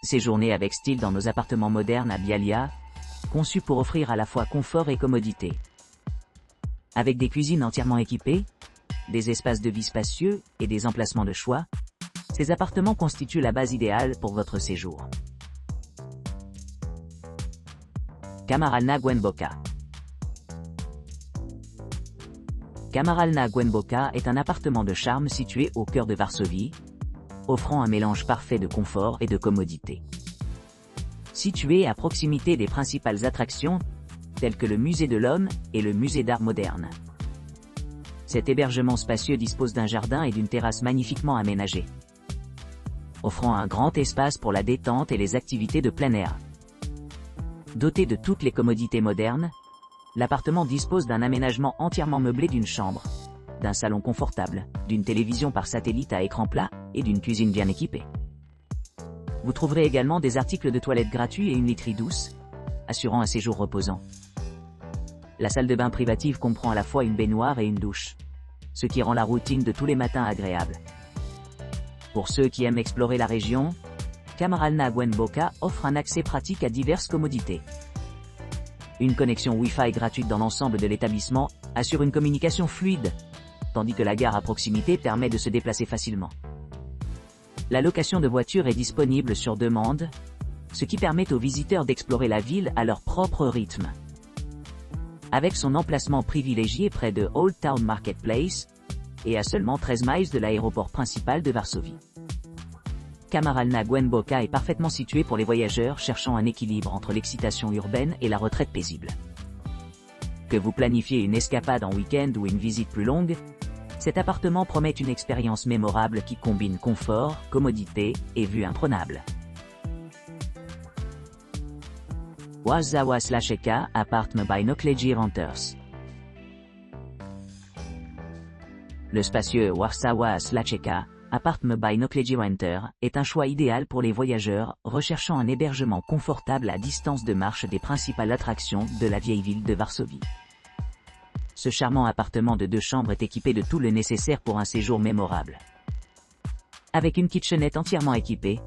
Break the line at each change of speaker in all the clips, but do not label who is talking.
Séjournez avec style dans nos appartements modernes à Bialya, conçus pour offrir à la fois confort et commodité. Avec des cuisines entièrement équipées, des espaces de vie spacieux et des emplacements de choix, ces appartements constituent la base idéale pour votre séjour. Kamaralna Głęboka. Kamaralna Głęboka est un appartement de charme situé au cœur de Varsovie, offrant un mélange parfait de confort et de commodité. Situé à proximité des principales attractions, telles que le Musée de l'Homme et le Musée d'Art moderne. Cet hébergement spacieux dispose d'un jardin et d'une terrasse magnifiquement aménagée, offrant un grand espace pour la détente et les activités de plein air. Doté de toutes les commodités modernes, l'appartement dispose d'un aménagement entièrement meublé d'une chambre, d'un salon confortable, d'une télévision par satellite à écran plat et d'une cuisine bien équipée. Vous trouverez également des articles de toilette gratuits et une literie douce, assurant un séjour reposant. La salle de bain privative comprend à la fois une baignoire et une douche, ce qui rend la routine de tous les matins agréable. Pour ceux qui aiment explorer la région, Kamaralna Głęboka offre un accès pratique à diverses commodités. Une connexion Wi-Fi gratuite dans l'ensemble de l'établissement assure une communication fluide, tandis que la gare à proximité permet de se déplacer facilement. La location de voitures est disponible sur demande, ce qui permet aux visiteurs d'explorer la ville à leur propre rythme. Avec son emplacement privilégié près de Old Town Marketplace, et à seulement 13 miles de l'aéroport principal de Varsovie. Kamaralna Głęboka est parfaitement situé pour les voyageurs cherchant un équilibre entre l'excitation urbaine et la retraite paisible. Que vous planifiez une escapade en week-end ou une visite plus longue, cet appartement promet une expérience mémorable qui combine confort, commodité et vue imprenable. Warsaw Słaszewska Apartment by Noclegy Renters. Le spacieux Warsaw Słaszewska Apartment by Noclegy Renters est un choix idéal pour les voyageurs recherchant un hébergement confortable à distance de marche des principales attractions de la vieille ville de Varsovie. Ce charmant appartement de 2 chambres est équipé de tout le nécessaire pour un séjour mémorable. Avec une kitchenette entièrement équipée,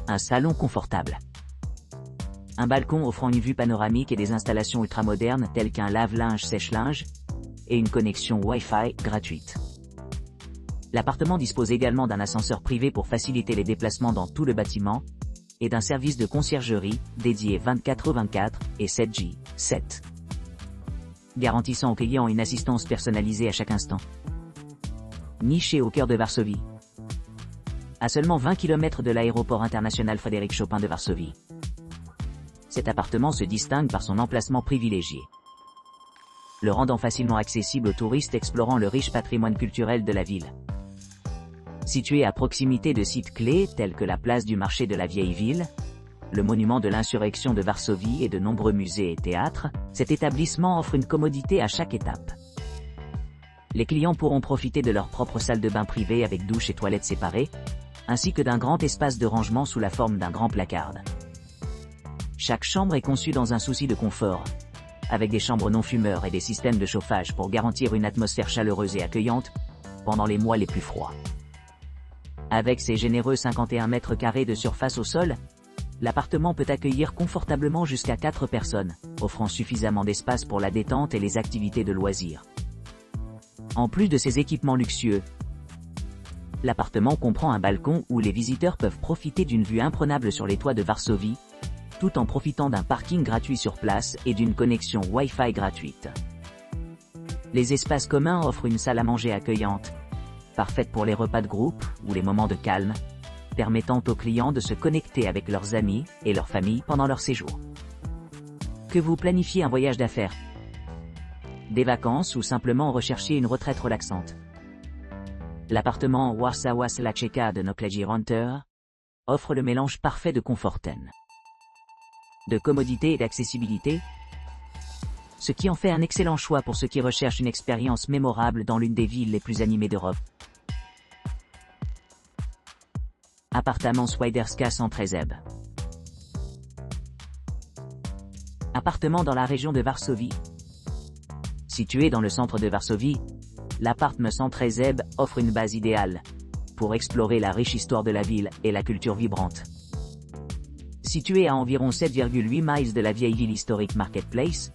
un salon confortable, un balcon offrant une vue panoramique et des installations ultramodernes telles qu'un lave-linge sèche-linge, et une connexion Wi-Fi gratuite. L'appartement dispose également d'un ascenseur privé pour faciliter les déplacements dans tout le bâtiment, et d'un service de conciergerie dédié 24/24 et 7/7. Garantissant aux clients une assistance personnalisée à chaque instant. Niché au cœur de Varsovie. À seulement 20 km de l'aéroport international Frédéric Chopin de Varsovie. Cet appartement se distingue par son emplacement privilégié, le rendant facilement accessible aux touristes explorant le riche patrimoine culturel de la ville. Situé à proximité de sites clés tels que la place du marché de la vieille ville, le monument de l'insurrection de Varsovie et de nombreux musées et théâtres, cet établissement offre une commodité à chaque étape. Les clients pourront profiter de leur propre salle de bain privée avec douche et toilettes séparées, ainsi que d'un grand espace de rangement sous la forme d'un grand placard. Chaque chambre est conçue dans un souci de confort, avec des chambres non-fumeurs et des systèmes de chauffage pour garantir une atmosphère chaleureuse et accueillante pendant les mois les plus froids. Avec ses généreux 51 mètres carrés de surface au sol, l'appartement peut accueillir confortablement jusqu'à 4 personnes, offrant suffisamment d'espace pour la détente et les activités de loisirs. En plus de ces équipements luxueux, l'appartement comprend un balcon où les visiteurs peuvent profiter d'une vue imprenable sur les toits de Varsovie, tout en profitant d'un parking gratuit sur place et d'une connexion Wi-Fi gratuite. Les espaces communs offrent une salle à manger accueillante, parfaite pour les repas de groupe ou les moments de calme, permettant aux clients de se connecter avec leurs amis et leur famille pendant leur séjour. Que vous planifiez un voyage d'affaires, des vacances ou simplement recherchiez une retraite relaxante, l'appartement Warsaw Słaszewska de Noclegy Renters offre le mélange parfait de confort, de commodité et d'accessibilité, ce qui en fait un excellent choix pour ceux qui recherchent une expérience mémorable dans l'une des villes les plus animées d'Europe. Appartement Swiderska Centrezeb. Appartement dans la région de Varsovie. Situé dans le centre de Varsovie, l'appartement Centrezeb offre une base idéale pour explorer la riche histoire de la ville et la culture vibrante Situé à environ 7,8 miles de la vieille ville historique Marketplace,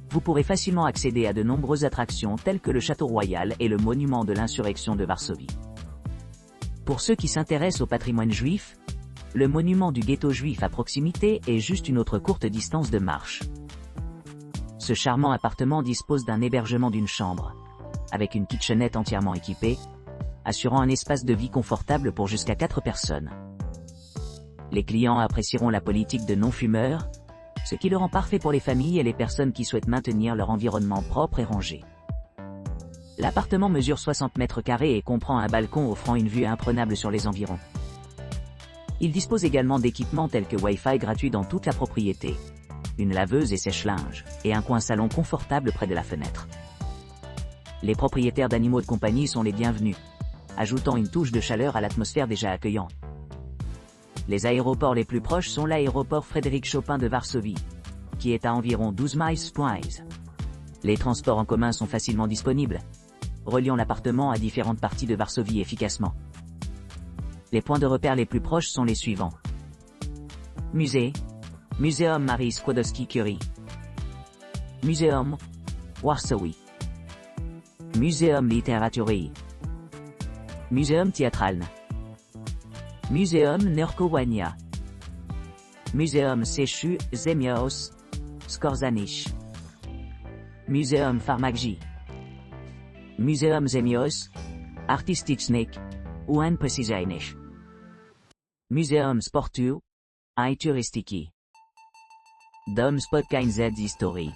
vous pourrez facilement accéder à de nombreuses attractions telles que le Château Royal et le monument de l'insurrection de Varsovie. Pour ceux qui s'intéressent au patrimoine juif, le monument du ghetto juif à proximité est juste une autre courte distance de marche. Ce charmant appartement dispose d'un hébergement d'une chambre, avec une kitchenette entièrement équipée, assurant un espace de vie confortable pour jusqu'à 4 personnes. Les clients apprécieront la politique de non-fumeurs, ce qui le rend parfait pour les familles et les personnes qui souhaitent maintenir leur environnement propre et rangé. L'appartement mesure 60 mètres carrés et comprend un balcon offrant une vue imprenable sur les environs. Il dispose également d'équipements tels que Wi-Fi gratuit dans toute la propriété, une laveuse et sèche-linge, et un coin salon confortable près de la fenêtre. Les propriétaires d'animaux de compagnie sont les bienvenus, ajoutant une touche de chaleur à l'atmosphère déjà accueillante. Les aéroports les plus proches sont l'aéroport Frédéric Chopin de Varsovie, qui est à environ 12 miles. Les transports en commun sont facilement disponibles, reliant l'appartement à différentes parties de Varsovie efficacement. Les points de repère les plus proches sont les suivants. Musée, Muzeum Marii Skłodowskiej-Curie. Muzeum, Warsaw. Muzeum Literatury. Muzeum Teatralne. Muzeum Nerkowania. Muzeum Seszu Zemios, Skorzanich. Muzeum Farmagii. Muzeum Zemios, Artystycznych, UN Precizyjnych. Muzeum Sportu, I Turystyki. Dom Spotkań z Historii.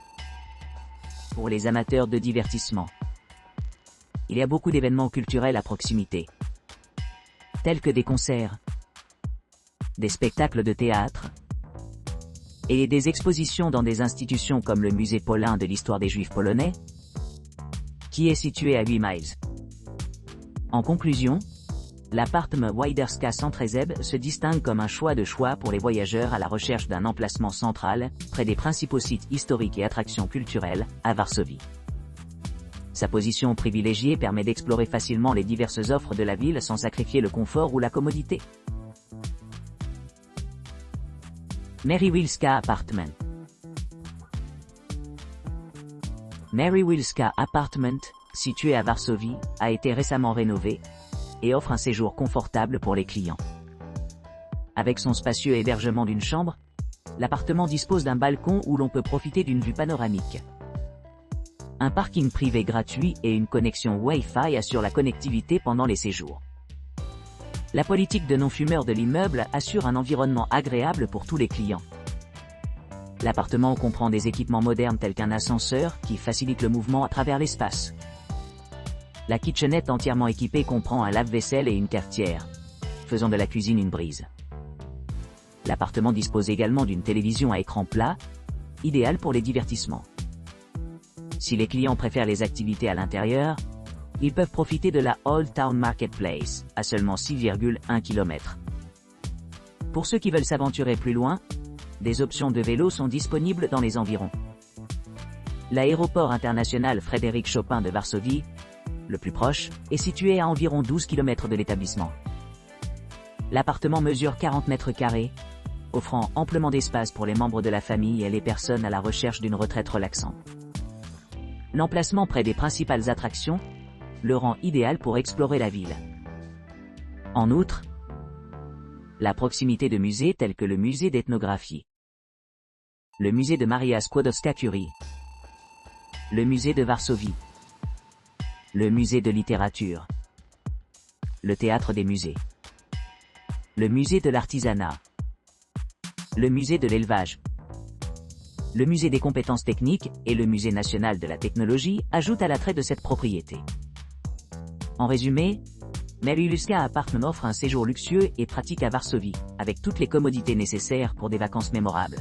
Pour les amateurs de divertissement, il y a beaucoup d'événements culturels à proximité, tels que des concerts, des spectacles de théâtre, et des expositions dans des institutions comme le musée Polin de l'histoire des Juifs polonais, qui est situé à 8 miles. En conclusion, l'appartement Widerska Centrezeb se distingue comme un choix pour les voyageurs à la recherche d'un emplacement central, près des principaux sites historiques et attractions culturelles, à Varsovie. Sa position privilégiée permet d'explorer facilement les diverses offres de la ville sans sacrifier le confort ou la commodité. Mary Wilska Apartment. Mary Wilska Apartment, situé à Varsovie, a été récemment rénové et offre un séjour confortable pour les clients. Avec son spacieux hébergement d'une chambre, l'appartement dispose d'un balcon où l'on peut profiter d'une vue panoramique. Un parking privé gratuit et une connexion Wi-Fi assurent la connectivité pendant les séjours. La politique de non-fumeurs de l'immeuble assure un environnement agréable pour tous les clients. L'appartement comprend des équipements modernes tels qu'un ascenseur qui facilite le mouvement à travers l'espace. La kitchenette entièrement équipée comprend un lave-vaisselle et une cafetière, faisant de la cuisine une brise. L'appartement dispose également d'une télévision à écran plat, idéale pour les divertissements. Si les clients préfèrent les activités à l'intérieur, ils peuvent profiter de la Old Town Marketplace, à seulement 6,1 km. Pour ceux qui veulent s'aventurer plus loin, des options de vélo sont disponibles dans les environs. L'aéroport international Frédéric Chopin de Varsovie, le plus proche, est situé à environ 12 km de l'établissement. L'appartement mesure 40 mètres carrés, offrant amplement d'espace pour les membres de la famille et les personnes à la recherche d'une retraite relaxante. L'emplacement près des principales attractions le rend idéal pour explorer la ville. En outre, la proximité de musées tels que le musée d'ethnographie, le musée de Maria Skłodowska-Curie, le musée de Varsovie, le musée de littérature, le théâtre des musées, le musée de l'artisanat, le musée de l'élevage, le musée des compétences techniques et le musée national de la technologie ajoutent à l'attrait de cette propriété. En résumé, Mary Wilska Apartment offre un séjour luxueux et pratique à Varsovie, avec toutes les commodités nécessaires pour des vacances mémorables.